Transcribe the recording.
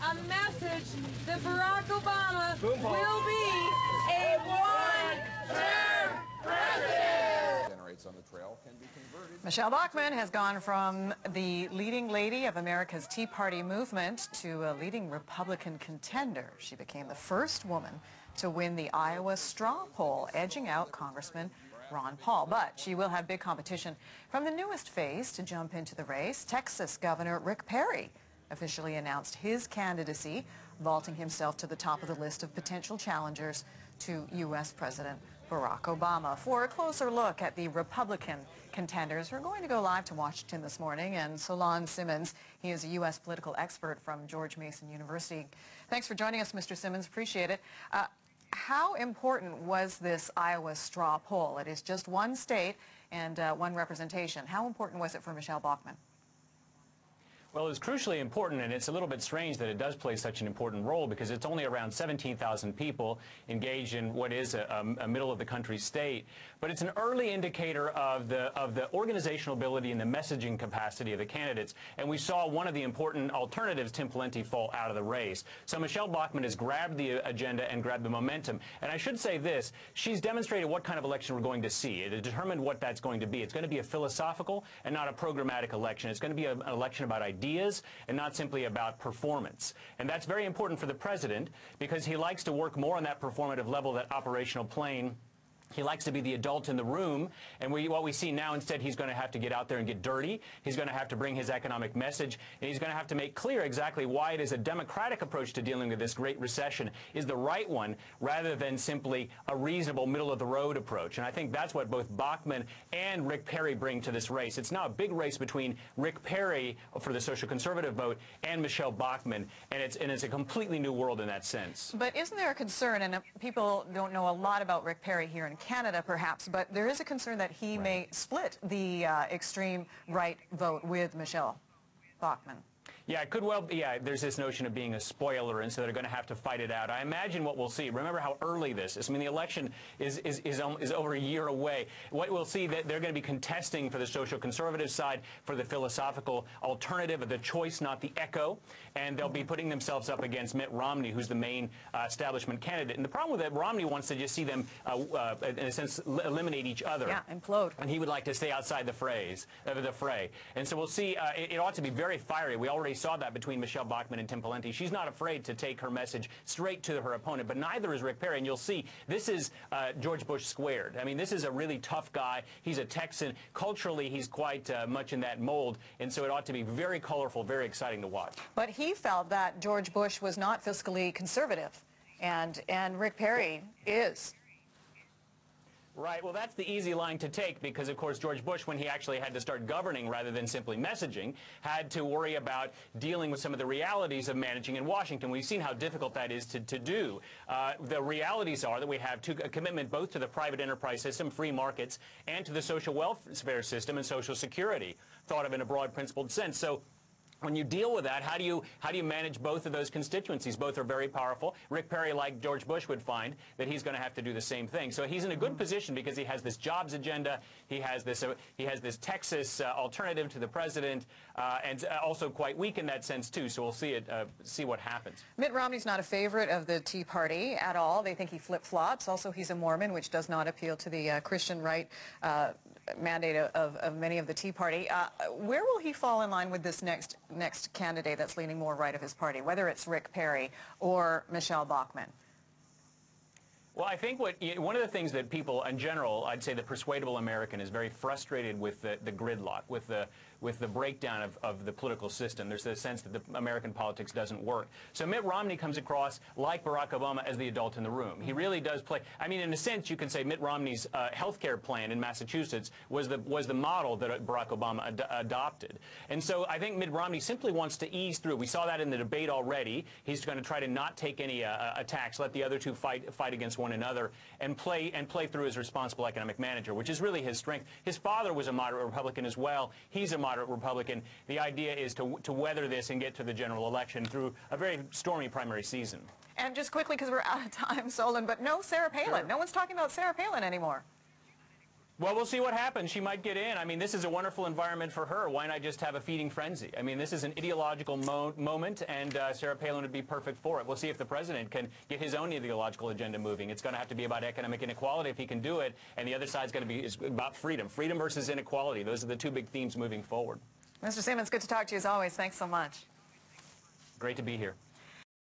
a message that Barack Obama will be a one-term president. Generates on the trail can be converted. Michele Bachman has gone from the leading lady of America's Tea Party movement to a leading Republican contender. She became the first woman to win the Iowa straw poll, edging out Congressman Ron Paul. But she will have big competition from the newest face to jump into the race. Texas Governor Rick Perry officially announced his candidacy, vaulting himself to the top of the list of potential challengers to U.S. President Barack Obama. For a closer look at the Republican contenders, we're going to go live to Washington this morning, and Solon Simmons, he is a U.S. political expert from George Mason University. Thanks for joining us, Mr. Simmons. Appreciate it. How important was this Iowa straw poll? It is just one state and one representation. How important was it for Michele Bachman? Well, it's crucially important, and it's a little bit strange that it does play such an important role because it's only around 17,000 people engaged in what is a middle-of-the-country state. But it's an early indicator of the organizational ability and the messaging capacity of the candidates. And we saw one of the important alternatives, Tim Pawlenty, fall out of the race. So Michele Bachman has grabbed the agenda and grabbed the momentum. And I should say this, she's demonstrated what kind of election we're going to see. It has determined what that's going to be. It's going to be a philosophical and not a programmatic election. It's going to be an election about ideas and not simply about performance. And that's very important for the president because he likes to work more on that performative level, that operational plane. He likes to be the adult in the room, and what we see now, instead, he's going to have to get out there and get dirty. He's going to have to bring his economic message, and he's going to have to make clear exactly why it is a democratic approach to dealing with this great recession is the right one, rather than simply a reasonable middle-of-the-road approach. And I think that's what both Bachman and Rick Perry bring to this race. It's now a big race between Rick Perry for the social conservative vote and Michele Bachman, and it's a completely new world in that sense. But isn't there a concern, and people don't know a lot about Rick Perry here in Canada, perhaps, but there is a concern that he may split the extreme right vote with Michele Bachman. Yeah, it could well be. Yeah, there's this notion of being a spoiler, and so they're going to have to fight it out. I imagine what we'll see. Remember how early this is. I mean, the election is over a year away. What we'll see, that they're going to be contesting for the social conservative side, for the philosophical alternative, of the choice, not the echo, and they'll be putting themselves up against Mitt Romney, who's the main establishment candidate. And the problem with that, Romney wants to just see them, in a sense, eliminate each other. Yeah, implode. And he would like to stay outside the fray. And so we'll see. It ought to be very fiery. We already saw that between Michele Bachman and Tim Pawlenty. She's not afraid to take her message straight to her opponent, but neither is Rick Perry. And you'll see this is George Bush squared. I mean, this is a really tough guy. He's a Texan. Culturally, he's quite much in that mold, and so it ought to be very colorful, very exciting to watch. But he felt that George Bush was not fiscally conservative, and Rick Perry is. Right. Well, that's the easy line to take because, of course, George Bush, when he actually had to start governing rather than simply messaging, had to worry about dealing with some of the realities of managing in Washington. We've seen how difficult that is to do. The realities are that we have a commitment both to the private enterprise system, free markets, and to the social welfare system and Social Security, thought of in a broad principled sense. So when you deal with that, how do you manage both of those constituencies? Both are very powerful. Rick Perry, like George Bush, would find that he's going to have to do the same thing. So he's in a good position because he has this jobs agenda. He has this Texas alternative to the president, and also quite weak in that sense too. So we'll see what happens. Mitt Romney's not a favorite of the Tea Party at all. They think he flip-flops. Also, he's a Mormon, which does not appeal to the Christian right mandate of many of the Tea Party. Where will he fall in line with this next candidate that's leaning more right of his party, whether it's Rick Perry or Michele Bachman? Well, I think one of the things that people in general, I'd say the persuadable American, is very frustrated with the gridlock, with the breakdown of the political system. There's a sense that the American politics doesn't work. So Mitt Romney comes across, like Barack Obama, as the adult in the room. He really does play. I mean, in a sense, you can say Mitt Romney's health care plan in Massachusetts was the model that Barack Obama adopted. And so I think Mitt Romney simply wants to ease through. We saw that in the debate already. He's going to try to not take any attacks, let the other two fight against one another, and play through as responsible economic manager, which is really his strength. His father was a moderate Republican as well. He's a moderate Republican. The idea is to weather this and get to the general election through a very stormy primary season. And just quickly, because we're out of time, Solon, but no Sarah Palin. Sure. No one's talking about Sarah Palin anymore. Well, we'll see what happens. She might get in. I mean, this is a wonderful environment for her. Why not just have a feeding frenzy? I mean, this is an ideological moment, and Sarah Palin would be perfect for it. We'll see if the president can get his own ideological agenda moving. It's going to have to be about economic inequality if he can do it, and the other side's going to be about freedom. Freedom versus inequality. Those are the two big themes moving forward. Mr. Simmons, good to talk to you as always. Thanks so much. Great to be here.